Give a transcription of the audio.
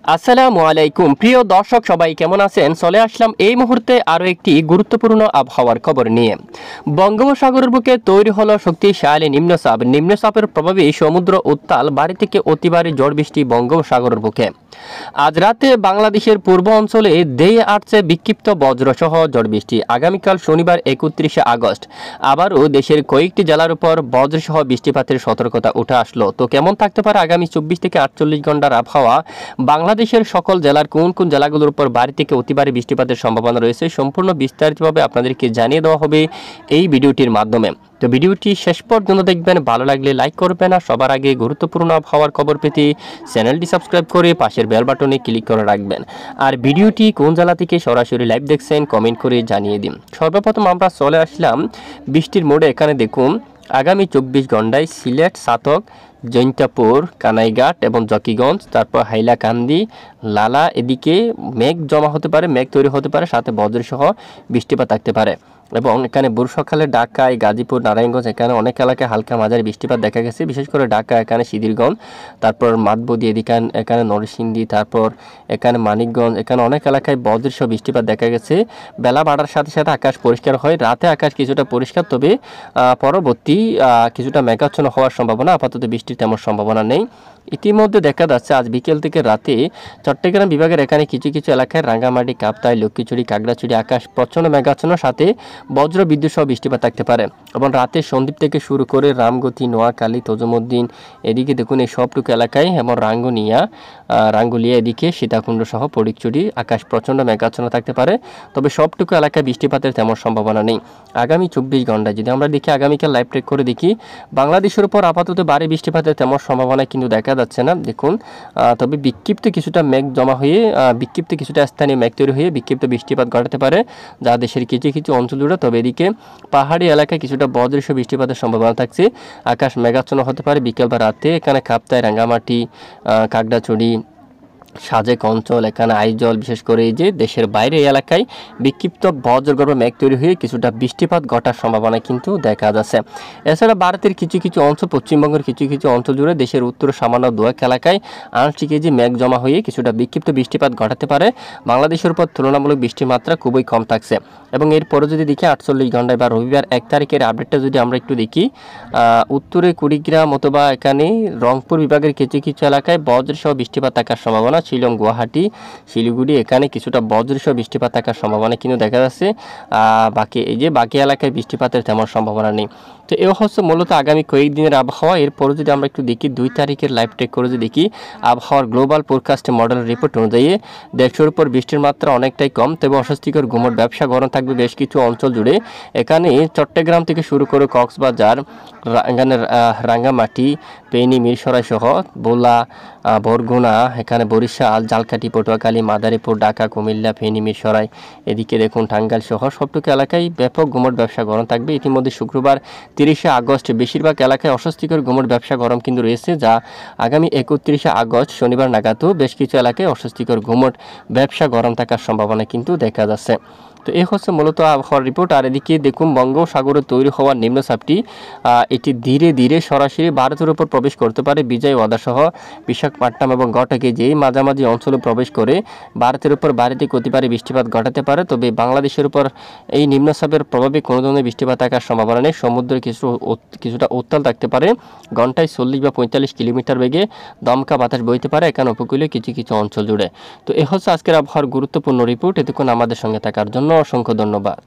আসসালামু আলাইকুম প্রিয় দর্শক সবাই কেমন আছেন? চলে আসলাম এই মুহূর্তে আরও একটি গুরুত্বপূর্ণ আবহাওয়ার খবর নিয়ে। বঙ্গোপসাগরের বুকে তৈরি হলো শক্তিশালী নিম্নচাপের প্রভাবে সমুদ্র উত্তাল ভারী থেকে অতি ভারী ঝড় বৃষ্টি বঙ্গোপসাগরের বুকে। আজ রাতে বাংলাদেশের পূর্ব অঞ্চলে ধেয়ে আসছে বিক্ষিপ্ত বজ্রসহ ঝড় বৃষ্টি। আগামীকাল শনিবার 31 আগস্ট আবারও দেশের কয়েকটি জেলার উপর বজ্রসহ বৃষ্টিপাতের সতর্কতা উঠে আসলো। তো কেমন থাকতে পারে আগামী 24 থেকে 48 ঘন্টার আবহাওয়া? বাংলাদেশের সকল জেলার কোন কোন জেলাগুলোর উপর ভারী থেকে অতি ভারী বৃষ্টিপাতের সম্ভাবনা রয়েছে সম্পূর্ণ বিস্তারিতভাবে আপনাদেরকে জানিয়ে দেওয়া হবে এই ভিডিওটির মাধ্যমে। তো ভিডিওটি শেষ পর্যন্ত দেখবেন, ভালো লাগলে লাইক করবেন আর সবার আগে গুরুত্বপূর্ণ আবহাওয়ার খবর পেতে চ্যানেলটি সাবস্ক্রাইব করে পাশের বেল বাটনে ক্লিক করে রাখবেন। আর ভিডিওটি কোন জেলা থেকে সরাসরি লাইভ দেখছেন কমেন্ট করে জানিয়ে দিন। সর্বপ্রথম আমরা চলে আসলাম বৃষ্টির মোড়ে। এখানে দেখুন আগামী 24 ঘন্টায় সিলেট, সাতক, জৈন্তাপুর, কানাইঘাট এবং জকিগঞ্জ, তারপর হাইলাকান্দি, লালা এদিকে মেঘ জমা হতে পারে, মেঘ তৈরি হতে পারে, সাথে বজ্রসহ বৃষ্টিপাত থাকতে পারে। এবং এখানে বরিশালে, ঢাকায়, গাজীপুর, নারায়ণগঞ্জ এখানে অনেক এলাকায় হালকা মাঝারি বৃষ্টিপাত দেখা গেছে। বিশেষ করে ঢাকা এখানে সিদিরগঞ্জ, তারপর মাতবদি এদিকে এখানে নরসিংদী, তারপর এখানে মানিকগঞ্জ এখানে অনেক এলাকায় বজ্রসহ বৃষ্টিপাত দেখা গেছে। বেলা বাড়ার সাথে সাথে আকাশ পরিষ্কার হয়, রাতে আকাশ কিছুটা পরিষ্কার, তবে পরবর্তী কিছুটা মেঘাচ্ছন্ন হওয়ার সম্ভাবনা, আপাতত বৃষ্টির তেমন সম্ভাবনা নেই। ইতিমধ্যে দেখা যাচ্ছে আজ বিকেল থেকে রাতে চট্টগ্রাম বিভাগের এখানে কিছু কিছু এলাকায় রাঙ্গামাটি, কাপ্তাই, লক্ষ্মীছড়ি, খাগড়াছড়ি আকাশ প্রচণ্ড মেঘাচ্ছন্ন, সাথে বজ্র বিদ্যুৎ সহ বৃষ্টিপাত থাকতে পারে। এবং রাতে সন্দ্বীপ থেকে শুরু করে রামগতি, নোয়াখালী, তজুমুদ্দিন এদিকে দেখুন এই সবটুকু এলাকায়, এবং রাঙ্গুলিয়া এদিকে সীতাকুণ্ড সহ ফটিকছড়ি আকাশ প্রচণ্ড মেঘাচ্ছন্ন থাকতে পারে, তবে সবটুকু এলাকায় বৃষ্টিপাতের তেমন সম্ভাবনা নেই। আগামী 24 ঘন্টায় যদি আমরা দেখি, আগামীকাল লাইভ ট্রেক করে দেখি, বাংলাদেশের উপর আপাতত ভারী বৃষ্টিপাতের তেমন সম্ভাবনা কিন্তু দেখা যাচ্ছে না। দেখুন তবে বিক্ষিপ্ত কিছুটা মেঘ জমা হয়ে বিক্ষিপ্ত কিছুটা স্থানীয় মেঘ তৈরি হয়ে বিক্ষিপ্ত বৃষ্টিপাত ঘটাতে পারে যা দেশের কিছু কিছু অঞ্চল জুড়ে। তবে এদিকে পাহাড়ি এলাকায় কিছুটা বজ্রসহ বৃষ্টিপাতের সম্ভাবনা থাকছে। আকাশ মেঘাচ্ছন্ন হতে পারে বিকেল বা রাতে। এখানে কাপ্তাই, রাঙ্গামাটি, খাগড়াছড়ি, সাজেক অঞ্চল এখানে আইজল, বিশেষ করে এই যে দেশের বাইরে এলাকায় বিক্ষিপ্ত বজ্রগর্ভ মেঘ তৈরি হয়ে কিছুটা বৃষ্টিপাত ঘটার সম্ভাবনা কিন্তু দেখা যাচ্ছে। এছাড়া ভারতের কিছু কিছু অঞ্চল, পশ্চিমবঙ্গের কিছু কিছু অঞ্চল জুড়ে দেশের উত্তর সামান্য দু-এক এলাকায় আংশিক যে মেঘ জমা হয়ে কিছুটা বিক্ষিপ্ত বৃষ্টিপাত ঘটাতে পারে। বাংলাদেশের উপর তুলনামূলক বৃষ্টির মাত্রা খুবই কম থাকছে। এবং এরপরে যদি দেখি 48 ঘন্টায় বা রবিবার 1 তারিখের আপডেটটা যদি আমরা একটু দেখি, উত্তরে কুড়িগ্রাম অথবা এখানে রংপুর বিভাগের কিছু কিছু এলাকায় বজ্রসহ বৃষ্টিপাত থাকার সম্ভাবনা। শিলং, গুয়াহাটি, শিলিগুড়ি এখানে কিছুটা বজ্রসহ বৃষ্টিপাত থাকার সম্ভাবনা কিন্তু দেখা যাচ্ছে। বাকি এলাকায় বৃষ্টিপাতের তেমন সম্ভাবনা নেই। তো এ হচ্ছে মূলত আগামী কয়েকদিনের আবহাওয়া। এরপরে যদি আমরা একটু দেখি 2 তারিখের লাইভ ট্রেক করে যদি দেখি, আবহাওয়ার গ্লোবাল ফোরকাস্ট মডেল রিপোর্ট অনুযায়ী দেশের উপর বৃষ্টির মাত্রা অনেকটাই কম, তবে অস্বস্তিকর গুমট ব্যবসা গরম থাকবে বেশ কিছু অঞ্চল জুড়ে। এখানে চট্টগ্রাম থেকে শুরু করে কক্সবাজার, রাঙ্গামাটি, ফেনী, মিরসরাই সহ ভোলা, বরগুনা, এখানে বরিশাল, ঝালকাঠি, পটুয়াখালী, মাদারীপুর, ঢাকা, কুমিল্লা, ফেনী, মিরসরাই এদিকে দেখুন টাঙ্গাইল সহ সবটুকু এলাকায় ব্যাপক গুমট ব্যবসা গরম থাকবে। ইতিমধ্যে শুক্রবার 30 আগস্ট বেশিরভাগ এলাকায় অস্বস্তিকর গুমট ব্যবসা গরম কিন্তু রয়েছে, যা আগামী 31 আগস্ট শনিবার নাগাদও বেশ কিছু এলাকায় অস্বস্তিকর গুমট ব্যবসা গরম থাকার সম্ভাবনা কিন্তু দেখা যাচ্ছে। তো এই হচ্ছে মূলত আবহাওয়ার রিপোর্ট। আর এদিকে দেখুন বঙ্গোপসাগরে তৈরি হওয়া নিম্নচাপটি এটি ধীরে ধীরে সরাসরি ভারতের উপর প্রবেশ করতে পারে। বিজয়ওয়াদা সহ বিশাখাপট্টনম এবং গটকে যেই মাঝামাঝি অঞ্চলে প্রবেশ করে ভারতের উপর ভারী থেকে অতি ভারী বৃষ্টিপাত ঘটাতে পারে। তবে বাংলাদেশের উপর এই নিম্নচাপের প্রভাবে কোনো ধরনের বৃষ্টিপাত থাকার সম্ভাবনা নেই। সমুদ্রে কিছুটা উত্তাল থাকতে পারে, ঘন্টায় 40 বা 45 কিলোমিটার বেগে দমকা বাতাস বইতে পারে এখানে উপকূলীয় কিছু কিছু অঞ্চল জুড়ে। তো এ হচ্ছে আজকের আবহাওয়ার গুরুত্বপূর্ণ রিপোর্ট। এতক্ষণ আমাদের সঙ্গে থাকার জন্য অসংখ্য ধন্যবাদ।